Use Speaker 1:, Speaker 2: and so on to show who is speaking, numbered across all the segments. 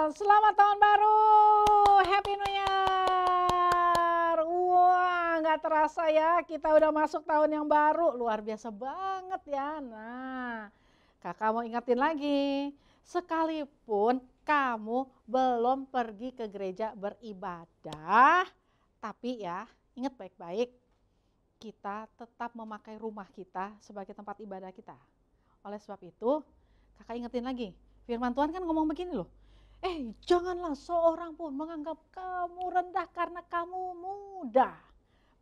Speaker 1: Selamat tahun baru, Happy New Year. Wah, nggak terasa ya, kita udah masuk tahun yang baru, luar biasa banget ya. Nah, kakak mau ingetin lagi, sekalipun kamu belum pergi ke gereja beribadah, tapi ya ingat baik-baik, kita tetap memakai rumah kita sebagai tempat ibadah kita. Oleh sebab itu, kakak ingetin lagi, firman Tuhan kan ngomong begini loh, janganlah seorang pun menganggap kamu rendah karena kamu muda.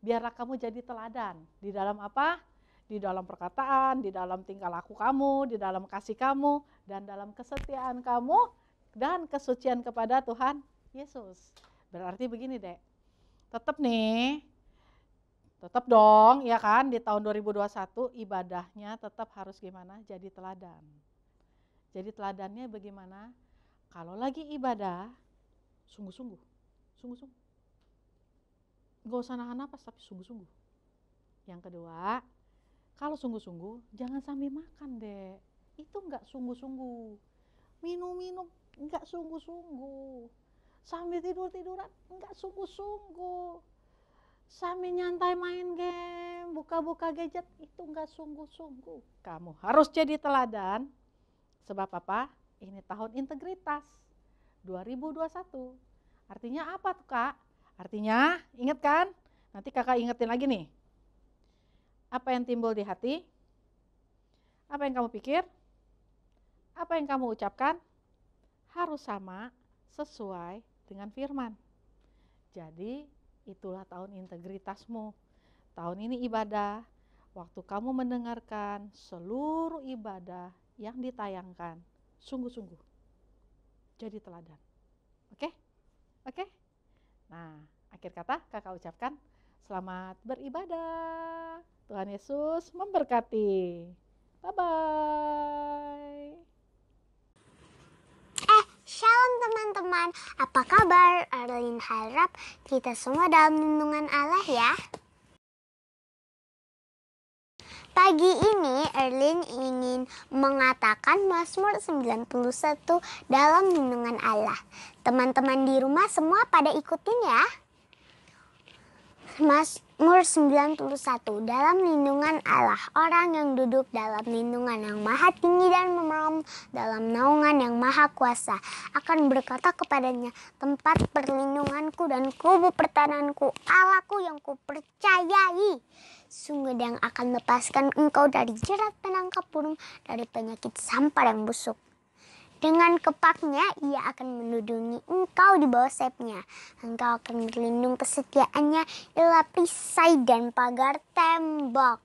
Speaker 1: Biarlah kamu jadi teladan di dalam apa? Di dalam perkataan, di dalam tingkah laku kamu, di dalam kasih kamu, dan dalam kesetiaan kamu, dan kesucian kepada Tuhan Yesus. Berarti begini dek, tetap dong ya kan, di tahun 2021 ibadahnya tetap harus gimana? Jadi teladan. Jadi teladannya bagaimana? Kalau lagi ibadah, sungguh-sungguh. Gak usah nahan napas, tapi sungguh-sungguh. Yang kedua, kalau sungguh-sungguh, jangan sambil makan deh. Itu gak sungguh-sungguh. Minum-minum gak sungguh-sungguh. Sambil tidur-tiduran gak sungguh-sungguh. Sambil nyantai main game, buka-buka gadget, itu gak sungguh-sungguh. Kamu harus jadi teladan. Sebab apa? Ini tahun integritas 2021. Artinya apa tuh kak? Artinya ingat kan? Nanti kakak ingetin lagi nih. Apa yang timbul di hati? Apa yang kamu pikir? Apa yang kamu ucapkan? Harus sama sesuai dengan firman. Jadi itulah tahun integritasmu. Tahun ini ibadah. Waktu kamu mendengarkan seluruh ibadah yang ditayangkan, sungguh-sungguh jadi teladan. Oke? Nah, akhir kata kakak ucapkan selamat beribadah. Tuhan Yesus memberkati. Bye-bye.
Speaker 2: Shalom teman-teman, apa kabar? Arlin harap kita semua dalam lindungan Allah ya. Pagi ini Erlin ingin mengatakan Mazmur 91 dalam lindungan Allah. Teman-teman di rumah semua pada ikutin ya. Mazmur 91 dalam lindungan Allah. Orang yang duduk dalam lindungan yang maha tinggi dan memerem dalam naungan yang maha kuasa akan berkata kepadanya, tempat perlindunganku dan kubu pertahananku, Allahku yang kupercayai. Sungguh dia yang akan lepaskan engkau dari jerat penangkap burung, dari penyakit sampar yang busuk. Dengan kepaknya ia akan melindungi engkau di bawah sayapnya. Engkau akan berlindung kesetiaannya ialah perisai dan pagar tembok.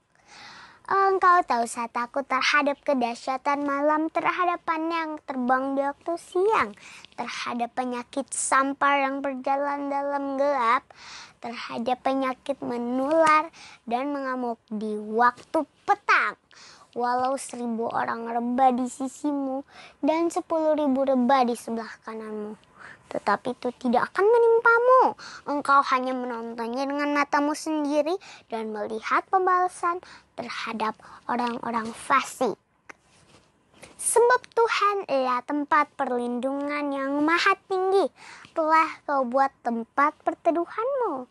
Speaker 2: Engkau tahu saat takut terhadap kedahsyatan malam, terhadap panah yang terbang di waktu siang, terhadap penyakit sampar yang berjalan dalam gelap, terhadap penyakit menular dan mengamuk di waktu petang. Walau 1.000 orang rebah di sisimu dan 10.000 rebah di sebelah kananmu, tetapi itu tidak akan menimpamu. Engkau hanya menontonnya dengan matamu sendiri dan melihat pembalasan terhadap orang-orang fasik. Sebab Tuhan adalah tempat perlindungan yang maha tinggi, telah kau buat tempat perteduhanmu.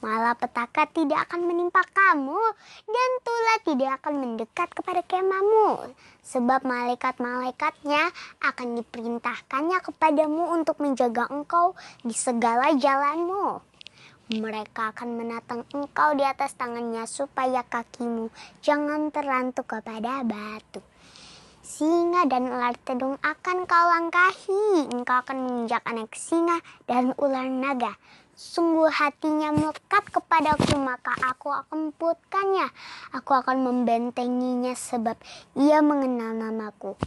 Speaker 2: Malapetaka tidak akan menimpa kamu, dan tulah tidak akan mendekat kepada kemahmu. Sebab malaikat-malaikatnya akan diperintahkannya kepadamu untuk menjaga engkau di segala jalanmu. Mereka akan menatang engkau di atas tangannya supaya kakimu jangan terantuk kepada batu. Singa dan ular tedung akan kau langkahi, engkau akan menginjak anak singa dan ular naga. Sungguh hatinya melekat kepadaku, maka aku akan emputkannya. Aku akan membentenginya sebab ia mengenal namaku.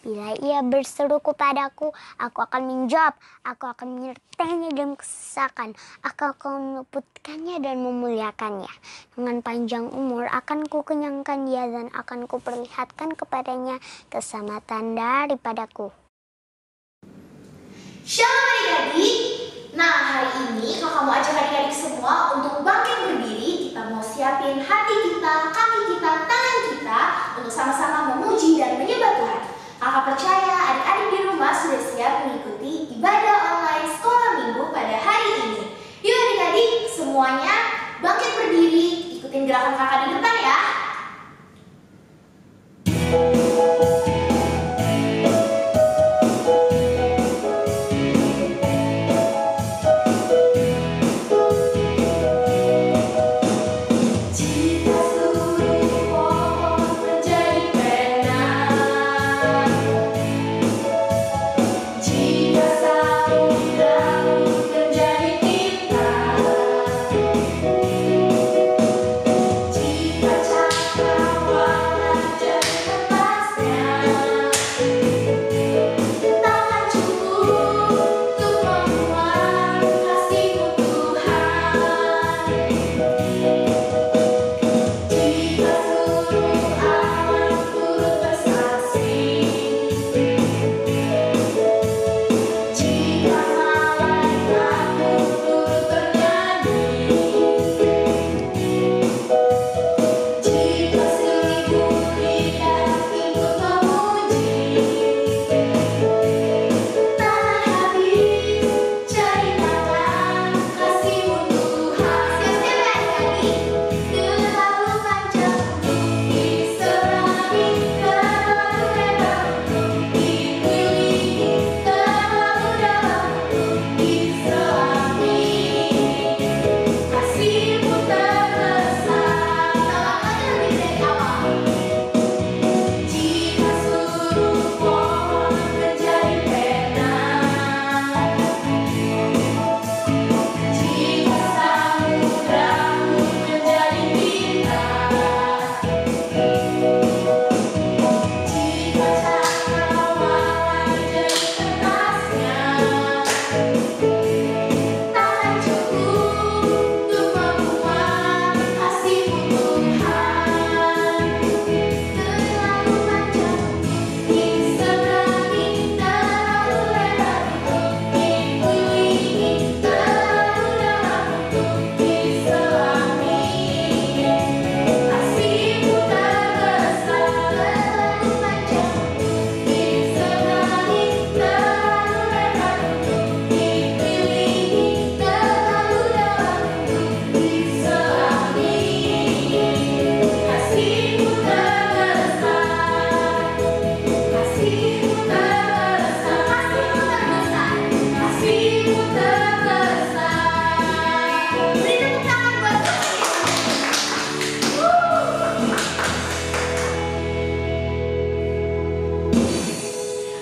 Speaker 2: Bila ia berseru kepadaku, aku akan menjawab. Aku akan menyertainya dalam kesesakan. Aku akan meluputkannya dan memuliakannya. Dengan panjang umur akan kukenyangkan dia dan akan kuperlihatkan kepadanya keselamatan daripadaku.
Speaker 3: Shalom adik-adik. Nah, hari ini kakak mau ajak adik-adik semua untuk bangkit berdiri. Kita mau siapin hati kita, kaki kita, tangan kita untuk sama-sama memuji dan menyembah Tuhan. Kakak percaya adik-adik di rumah sudah siap mengikuti gerakan kakak di depan ya.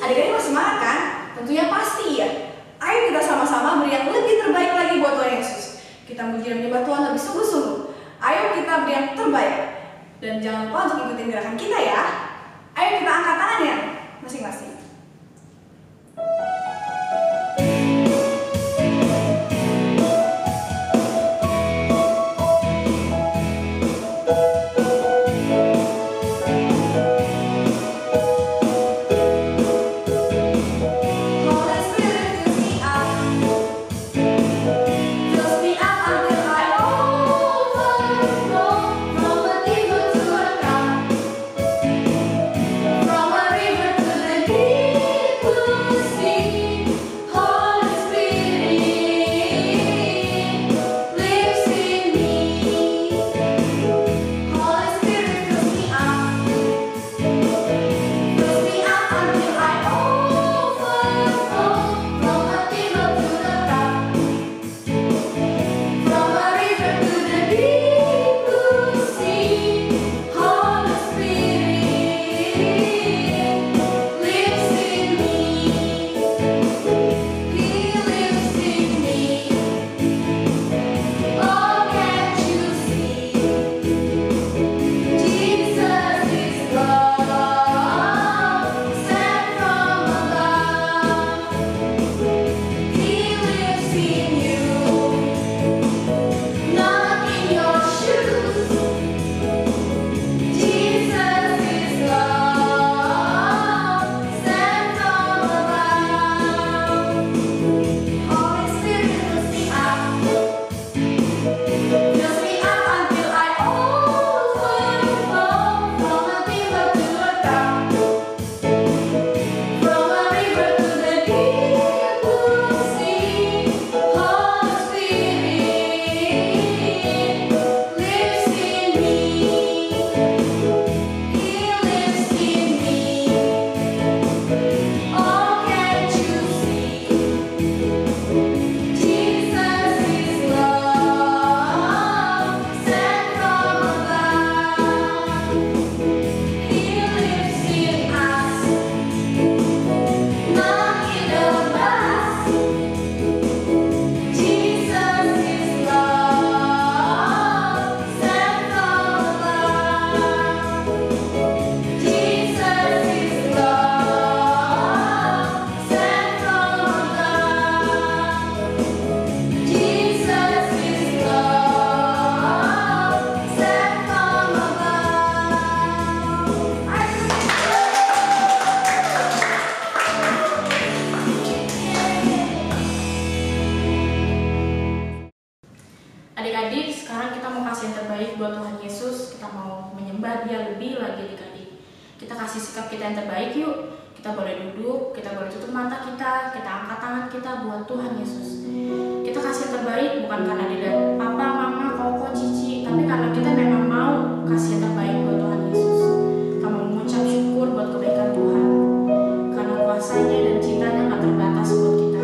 Speaker 4: Adik-adik masih semangat kan? Tentunya pasti ya. Ayo kita sama-sama beri yang lebih terbaik lagi buat Tuhan Yesus. Kita muji dan menyembah Tuhan lebih sungguh-sungguh. Ayo kita beri yang terbaik. Dan jangan lupa untuk ikutin gerakan kita ya. Ayo kita angkat tangannya masing-masing.
Speaker 3: From a river
Speaker 5: adik-adik, sekarang kita mau kasih yang terbaik buat Tuhan Yesus. Kita mau menyembah Dia lebih lagi adik-adik. Kita kasih sikap kita yang terbaik yuk. Kita boleh duduk, kita boleh tutup mata kita angkat tangan kita buat Tuhan Yesus. Kita kasih yang terbaik bukan karena dilihat papa, mama, koko, cici, tapi karena kita memang mau kasih yang terbaik buat Tuhan Yesus. Kita mau mengucap syukur buat kebaikan Tuhan, karena kuasanya dan cintanya gak terbatas buat kita.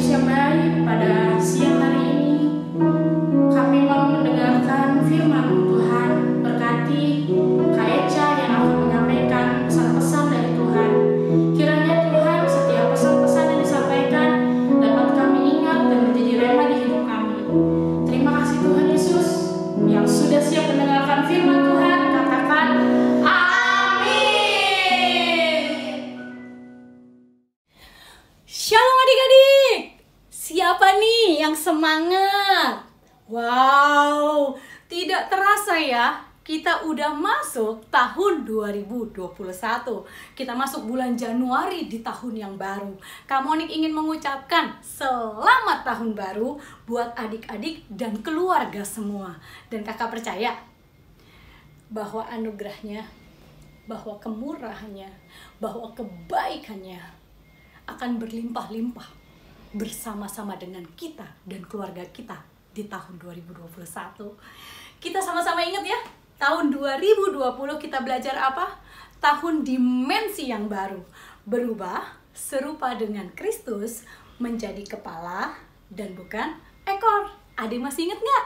Speaker 5: yang baik, pada siang hari ini kami mau mendengarkan firman Tuhan. Berkati Kak Eca yang akan menyampaikan pesan-pesan dari Tuhan. Kiranya Tuhan setiap pesan-pesan yang disampaikan dapat kami ingat dan menjadi rema di hidup kami. Terima kasih Tuhan Yesus yang sudah siap mendengarkan firman Tuhan. Katakan
Speaker 6: Shalom adik-adik. Siapa nih yang semangat? Wow, tidak terasa ya, kita udah masuk tahun 2021. Kita masuk bulan Januari di tahun yang baru. Kak Monik ingin mengucapkan selamat tahun baru buat adik-adik dan keluarga semua. Dan kakak percaya bahwa anugerahnya, bahwa kemurahannya, bahwa kebaikannya akan berlimpah-limpah bersama-sama dengan kita dan keluarga kita di tahun 2021. Kita sama-sama ingat ya, tahun 2020 kita belajar apa? Tahun dimensi yang baru, berubah serupa dengan Kristus menjadi kepala dan bukan ekor. Adik masih ingat nggak?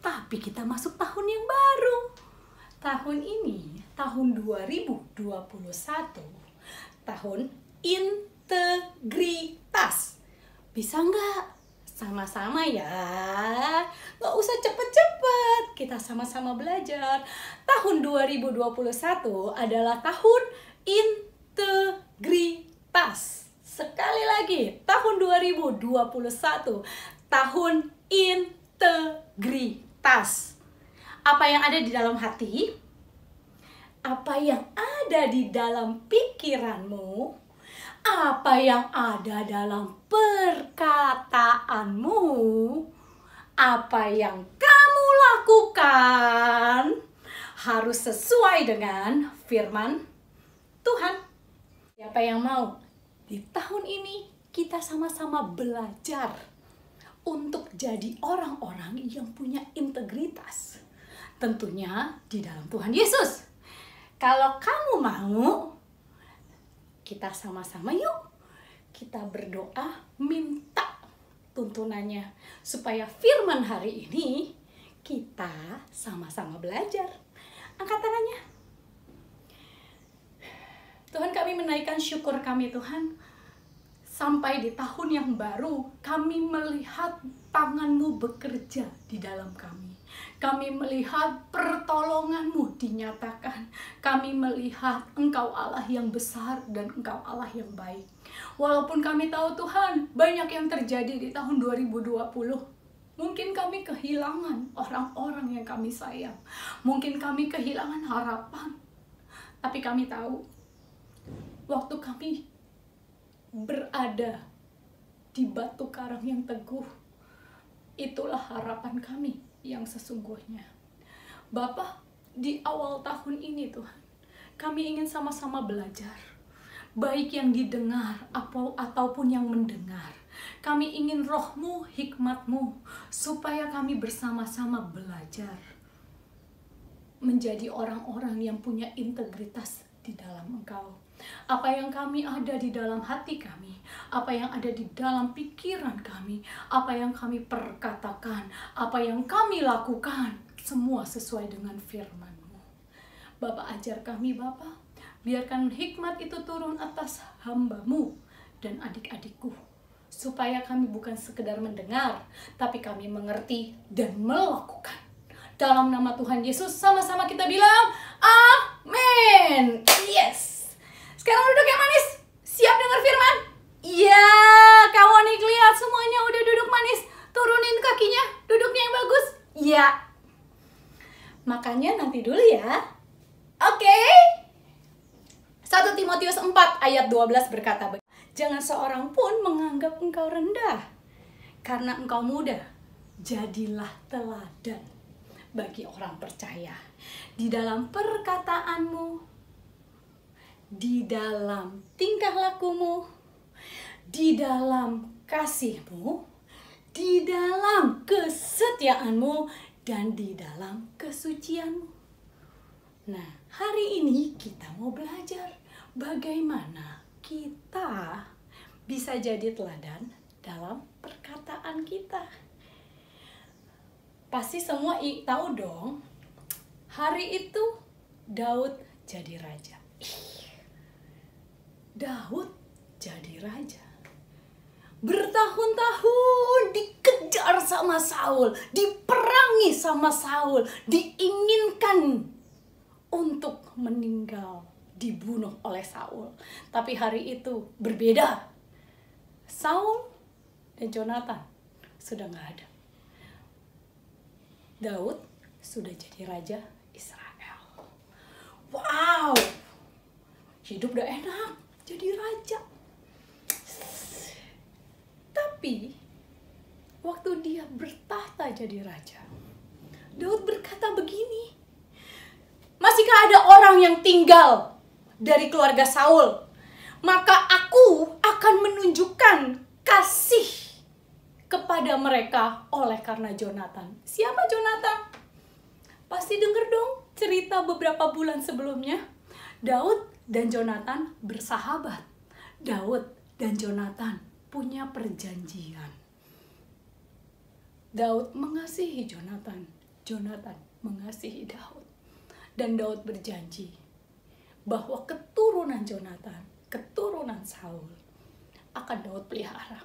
Speaker 6: Tapi kita masuk tahun yang baru. Tahun ini, tahun 2021, tahun integritas. Bisa nggak? Sama-sama ya. Nggak usah cepet-cepet. Kita sama-sama belajar. Tahun 2021 adalah tahun integritas. Sekali lagi, tahun 2021, tahun integritas. Apa yang ada di dalam hati? Apa yang ada di dalam pikiranmu? Apa yang ada dalam perkataanmu? Apa yang kamu lakukan harus sesuai dengan firman Tuhan. Siapa yang mau di tahun ini kita sama-sama belajar untuk jadi orang-orang yang punya integritas? Tentunya di dalam Tuhan Yesus. Kalau kamu mau, kita sama-sama yuk, kita berdoa minta tuntunannya supaya firman hari ini kita sama-sama belajar. Angkat tangannya. Tuhan, kami menaikkan syukur kami Tuhan. Sampai di tahun yang baru kami melihat tangan-Mu bekerja di dalam kami. Kami melihat pertolongan-Mu dinyatakan. Kami melihat Engkau Allah yang besar dan Engkau Allah yang baik. Walaupun kami tahu Tuhan, banyak yang terjadi di tahun 2020. Mungkin kami kehilangan orang-orang yang kami sayang. Mungkin kami kehilangan harapan. Tapi kami tahu, waktu kami berada di batu karang yang teguh, itulah harapan kami yang sesungguhnya. Bapa, di awal tahun ini Tuhan, kami ingin sama-sama belajar, baik yang didengar ataupun yang mendengar. Kami ingin Roh-Mu, hikmat-Mu, supaya kami bersama-sama belajar menjadi orang-orang yang punya integritas di dalam Engkau. Apa yang kami ada di dalam hati kami, apa yang ada di dalam pikiran kami, apa yang kami perkatakan, apa yang kami lakukan, semua sesuai dengan firman-Mu. Bapa, ajar kami Bapa, biarkan hikmat itu turun atas hamba-Mu dan adik-adikku, supaya kami bukan sekedar mendengar, tapi kami mengerti dan melakukan. Dalam nama Tuhan Yesus, sama-sama kita bilang, amin. Yes. Sekarang duduk yang manis. Siap dengar firman? Iya, kawan nih lihat semuanya udah duduk manis. Turunin kakinya, duduknya yang bagus. Iya. Makanya nanti dulu ya. Oke. 1 Timotius 4 ayat 12 berkata, jangan seorang pun menganggap engkau rendah karena engkau muda. Jadilah teladan bagi orang percaya di dalam perkataanmu, di dalam tingkah lakumu, di dalam kasihmu, di dalam kesetiaanmu, dan di dalam kesucianmu. Nah, hari ini kita mau belajar bagaimana kita bisa jadi teladan dalam perkataan kita. Pasti semua tahu dong, hari itu Daud jadi raja. Daud jadi raja. Bertahun-tahun dikejar sama Saul, diperangi sama Saul, diinginkan untuk meninggal, dibunuh oleh Saul. Tapi hari itu berbeda. Saul dan Jonathan sudah nggak ada. Daud sudah jadi raja Israel. Wow, hidup udah enak jadi raja. Tapi waktu dia bertahta jadi raja, Daud berkata begini, masihkah ada orang yang tinggal dari keluarga Saul? Maka aku akan menunjukkan kasih kepada mereka oleh karena Jonathan. Siapa Jonathan? Pasti denger dong cerita beberapa bulan sebelumnya. Daud dan Jonathan bersahabat. Daud dan Jonathan punya perjanjian. Daud mengasihi Jonathan. Jonathan mengasihi Daud. Dan Daud berjanji bahwa keturunan Jonathan, keturunan Saul akan Daud pelihara.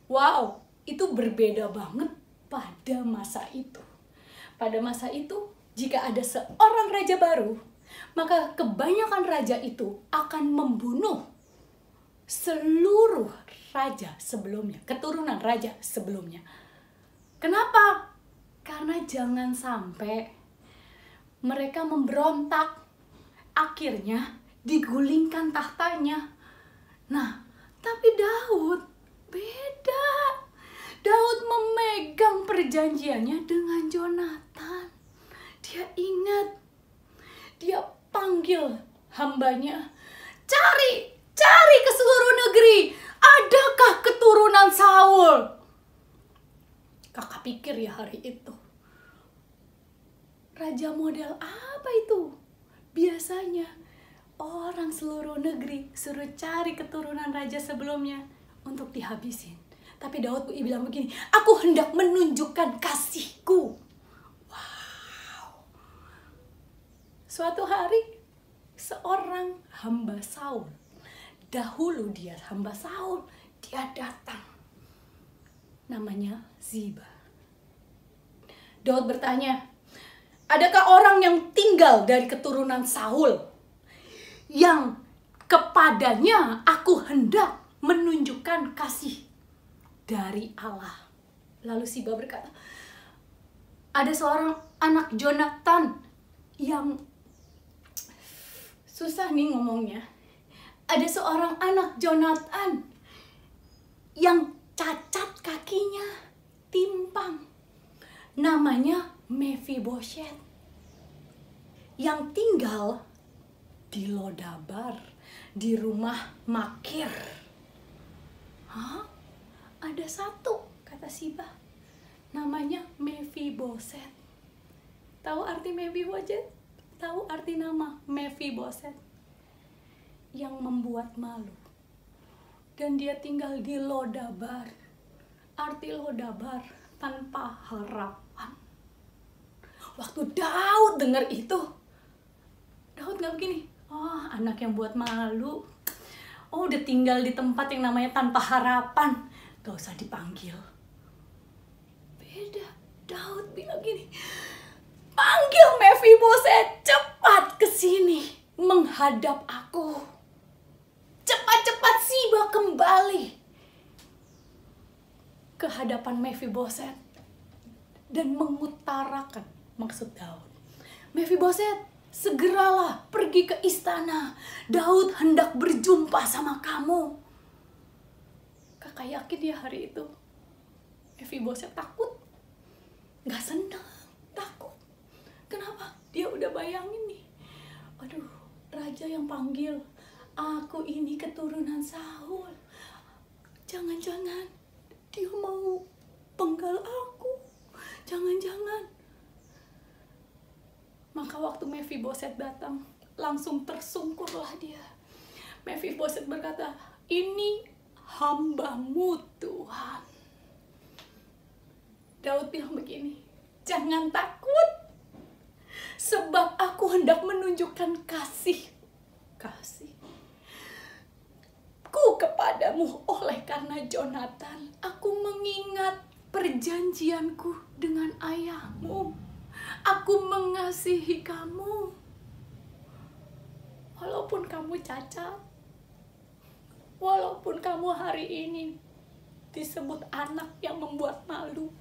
Speaker 6: Wow, itu berbeda banget pada masa itu. Pada masa itu, jika ada seorang raja baru, maka kebanyakan raja itu akan membunuh seluruh raja sebelumnya, keturunan raja sebelumnya. Kenapa? Karena jangan sampai mereka memberontak, akhirnya digulingkan tahtanya. Nah, tapi Daud beda. Daud memegang perjanjiannya dengan Jonathan. Dia ingat, dia panggil hambanya, cari ke seluruh negeri, adakah keturunan Saul? Kakak pikir ya hari itu, raja model apa itu? Biasanya orang seluruh negeri suruh cari keturunan raja sebelumnya untuk dihabisin. Tapi Daud bilang begini, aku hendak menunjukkan kasihku. Wow. Suatu hari, seorang hamba Saul, dahulu dia hamba Saul, dia datang. Namanya Ziba. Daud bertanya, adakah orang yang tinggal dari keturunan Saul yang kepadanya aku hendak menunjukkan kasih dari Allah? Lalu Ziba berkata, ada seorang anak Jonathan yang susah nih ngomongnya. Ada seorang anak Jonathan yang cacat kakinya, timpang. Namanya Mephibosheth, yang tinggal di Lodabar, di rumah Makir. Hah? Ada satu, kata Ziba, namanya Mephibosheth. Tahu arti Mephibosheth? Tahu arti nama Mephibosheth? Yang membuat malu. Dan dia tinggal di Lodabar. Arti Lodabar, tanpa harapan. Waktu Daud dengar itu, Daud gak begini, oh anak yang buat malu, oh udah tinggal di tempat yang namanya tanpa harapan, gak usah dipanggil. Beda, Daud bilang gini, panggil Mephibosheth, cepat kesini menghadap aku. Cepat-cepat Ziba kembali ke hadapan Mephibosheth dan mengutarakan maksud Daud. Mephibosheth, segeralah pergi ke istana. Daud hendak berjumpa sama kamu. Kakak yakin ya hari itu Mephibosheth takut, gak senang, takut. Kenapa? Dia udah bayangin nih, aduh, raja yang panggil, aku ini keturunan Saul. Jangan-jangan dia mau penggal aku. Jangan-jangan. Maka waktu Mephibosheth datang, langsung tersungkurlah dia. Mephibosheth berkata, ini hamba-Mu Tuhan. Daud bilang begini, jangan takut, sebab aku hendak menunjukkan kasih ku kepadamu. Oleh karena Jonatan, aku mengingat perjanjianku dengan ayahmu. Aku mengasihi kamu. Walaupun kamu cacat, walaupun kamu hari ini disebut anak yang membuat malu,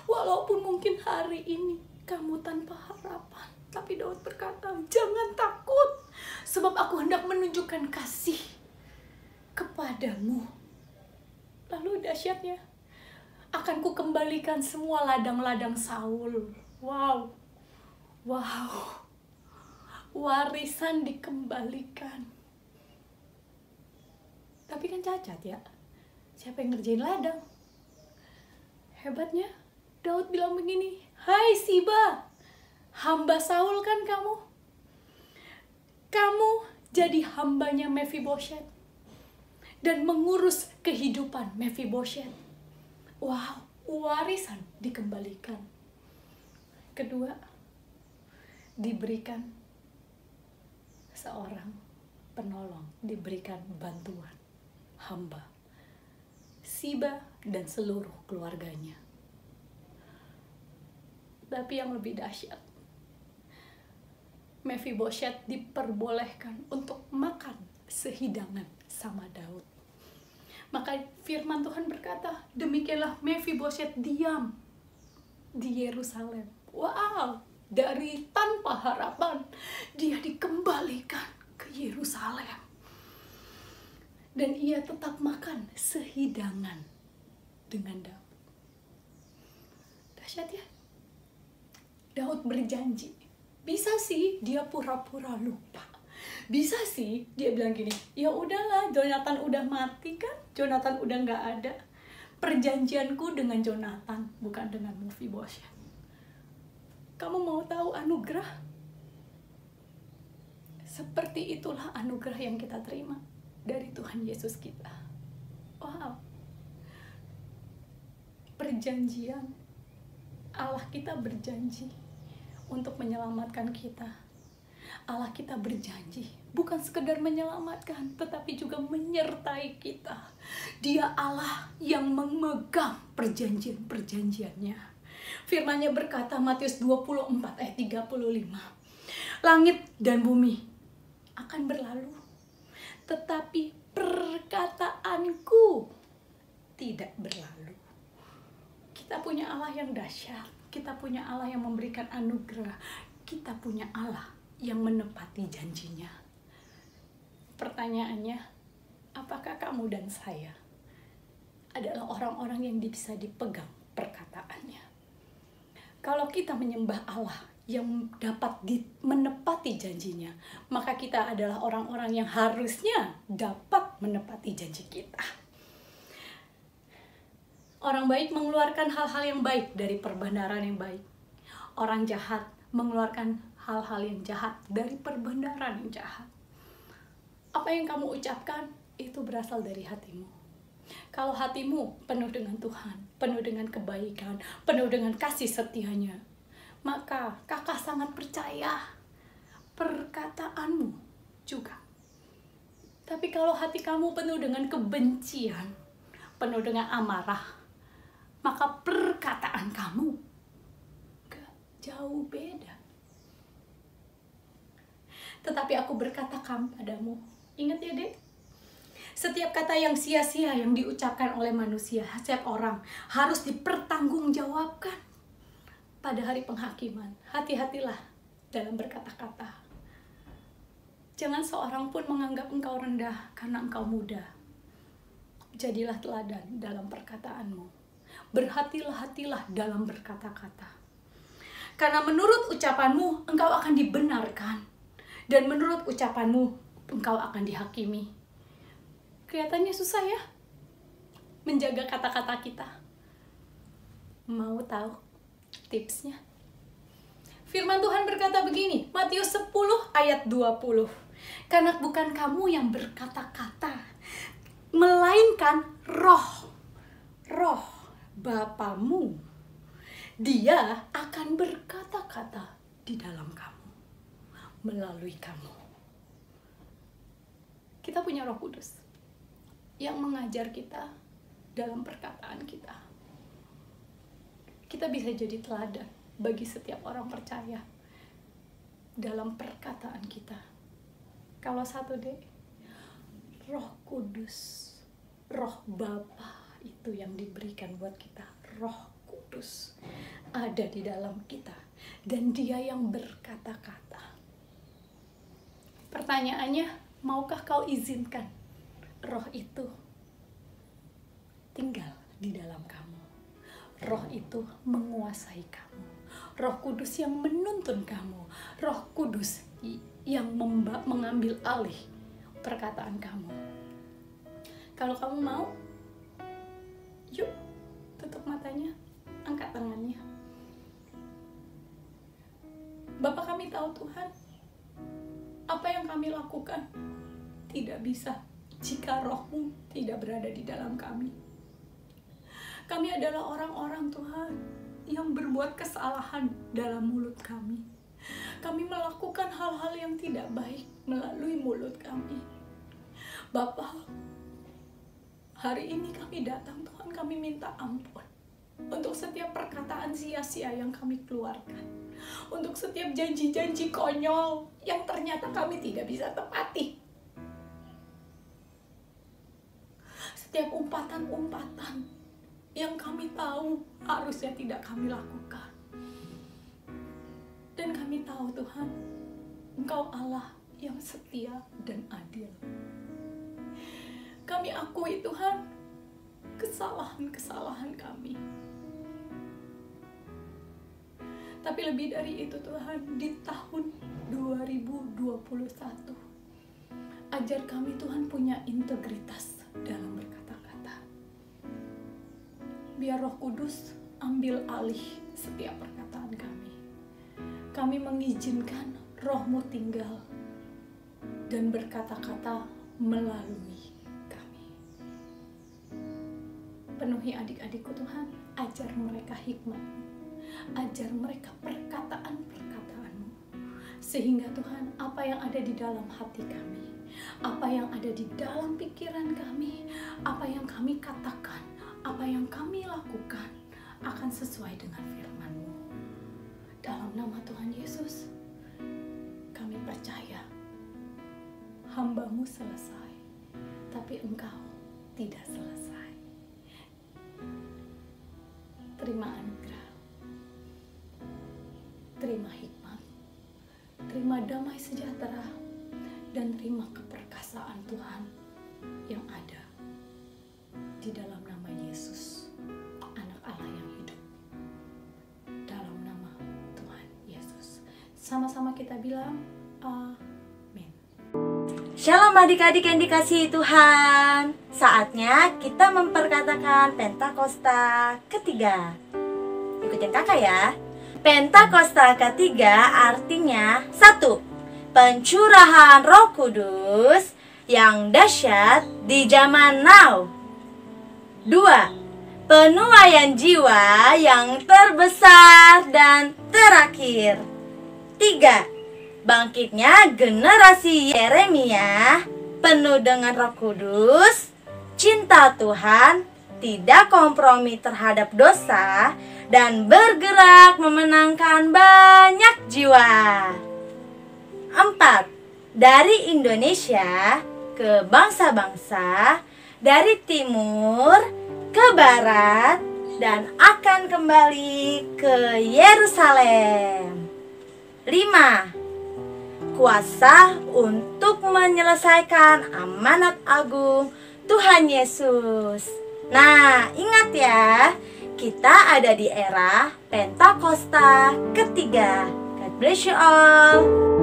Speaker 6: walaupun mungkin hari ini kamu tanpa harapan, tapi Daud berkata, jangan takut, sebab aku hendak menunjukkan kasih kepadamu. Lalu dahsyatnya, akan ku kembalikan semua ladang-ladang Saul. Wow, warisan dikembalikan. Tapi kan cacat ya, siapa yang ngerjain ladang? Hebatnya, Daud bilang begini, hai Siba, hamba Saul kan kamu? Kamu jadi hambanya Mephibosheth dan mengurus kehidupan Mephibosheth. Wow, warisan dikembalikan. Kedua, diberikan seorang penolong, diberikan bantuan hamba Siba dan seluruh keluarganya. Tapi yang lebih dahsyat, Mephibosheth diperbolehkan untuk makan sehidangan sama Daud. Maka firman Tuhan berkata, demikianlah Mephibosheth diam di Yerusalem. Wow, dari tanpa harapan dia dikembalikan ke Yerusalem. Dan ia tetap makan sehidangan dengan Daud. Dahsyat ya. Daud berjanji. Bisa sih dia pura-pura lupa. Bisa sih dia bilang gini, ya udahlah, Jonatan udah mati kan? Jonatan udah nggak ada. Perjanjianku dengan Jonatan, bukan dengan Mephibosheth. Kamu mau tahu anugerah? Seperti itulah anugerah yang kita terima dari Tuhan Yesus kita. Wow. Perjanjian Allah kita berjanji untuk menyelamatkan kita. Allah kita berjanji bukan sekedar menyelamatkan, tetapi juga menyertai kita. Dia Allah yang memegang perjanjian-perjanjiannya. Firman-Nya berkata, Matius 24 ayat 35. Langit dan bumi akan berlalu, tetapi perkataanku tidak berlalu. Kita punya Allah yang dahsyat. Kita punya Allah yang memberikan anugerah. Kita punya Allah yang menepati janjinya. Pertanyaannya, apakah kamu dan saya adalah orang-orang yang bisa dipegang perkataannya? Kalau kita menyembah Allah yang dapat menepati janjinya, maka kita adalah orang-orang yang harusnya dapat menepati janji kita. Orang baik mengeluarkan hal-hal yang baik dari perbendaharaan yang baik. Orang jahat mengeluarkan hal-hal yang jahat dari perbendaharaan yang jahat. Apa yang kamu ucapkan itu berasal dari hatimu. Kalau hatimu penuh dengan Tuhan, penuh dengan kebaikan, penuh dengan kasih setianya, maka kakak sangat percaya perkataanmu juga. Tapi kalau hati kamu penuh dengan kebencian, penuh dengan amarah, maka perkataan kamu gak jauh beda. Tetapi aku berkata padamu, ingat ya dek, setiap kata yang sia-sia yang diucapkan oleh manusia, setiap orang harus dipertanggungjawabkan pada hari penghakiman. Hati-hatilah dalam berkata-kata. Jangan seorang pun menganggap engkau rendah karena engkau muda. Jadilah teladan dalam perkataanmu. Berhati-hatilah dalam berkata-kata. Karena menurut ucapanmu engkau akan dibenarkan. Dan menurut ucapanmu, engkau akan dihakimi. Kelihatannya susah ya, menjaga kata-kata kita. Mau tahu tipsnya? Firman Tuhan berkata begini, Matius 10 ayat 20. Karena bukan kamu yang berkata-kata, melainkan roh Bapamu. Dia akan berkata-kata di dalam kamu, melalui kamu. Kita punya Roh Kudus yang mengajar kita dalam perkataan kita. Kita bisa jadi teladan bagi setiap orang percaya dalam perkataan kita. Kalau satu deh, Roh Kudus, Roh Bapa itu yang diberikan buat kita. Roh Kudus ada di dalam kita dan Dia yang berkata-kata. Pertanyaannya, maukah kau izinkan Roh itu tinggal di dalam kamu? Roh itu menguasai kamu. Roh Kudus yang menuntun kamu. Roh Kudus yang mengambil alih perkataan kamu. Kalau kamu mau, yuk tutup matanya, angkat tangannya. Bapa kami tahu Tuhan, apa yang kami lakukan tidak bisa jika Roh-Mu tidak berada di dalam kami. Kami adalah orang-orang Tuhan yang berbuat kesalahan dalam mulut kami. Kami melakukan hal-hal yang tidak baik melalui mulut kami. Bapa, hari ini kami datang Tuhan, kami minta ampun untuk setiap perkataan sia-sia yang kami keluarkan, untuk setiap janji-janji konyol yang ternyata kami tidak bisa tepati, setiap umpatan-umpatan yang kami tahu harusnya tidak kami lakukan. Dan kami tahu Tuhan, Engkau Allah yang setia dan adil. Kami akui Tuhan kesalahan-kesalahan kami. Tapi lebih dari itu Tuhan, di tahun 2021, ajar kami Tuhan punya integritas dalam berkata-kata. Biar Roh Kudus ambil alih setiap perkataan kami. Kami mengizinkan Roh-Mu tinggal dan berkata-kata melalui kami. Penuhi adik-adikku Tuhan, ajar mereka hikmat-Mu, ajar mereka perkataan-perkataan-Mu, sehingga Tuhan apa yang ada di dalam hati kami, apa yang ada di dalam pikiran kami, apa yang kami katakan, apa yang kami lakukan akan sesuai dengan firman-Mu. Dalam nama Tuhan Yesus, kami percaya hamba-Mu selesai, tapi Engkau tidak selesai. Terima anugerah, terima hikmat, terima damai sejahtera, dan terima keperkasaan Tuhan yang ada di dalam nama Yesus, Anak Allah yang hidup. Dalam nama Tuhan Yesus. Sama-sama kita bilang amin.
Speaker 7: Shalom adik-adik yang dikasihi Tuhan. Saatnya kita memperkatakan Pentakosta ketiga. Ikutin kakak ya. Pentakosta ketiga artinya 1. Pencurahan Roh Kudus yang dahsyat di zaman now. 2. Penuaian jiwa yang terbesar dan terakhir. 3. Bangkitnya generasi Yeremia penuh dengan Roh Kudus, cinta Tuhan, tidak kompromi terhadap dosa, dan bergerak memenangkan banyak jiwa. 4. Dari Indonesia ke bangsa-bangsa, dari timur ke barat, dan akan kembali ke Yerusalem. 5. Kuasa untuk menyelesaikan amanat agung Tuhan Yesus. Nah, ingat ya, kita ada di era Pentakosta ketiga. God bless you all.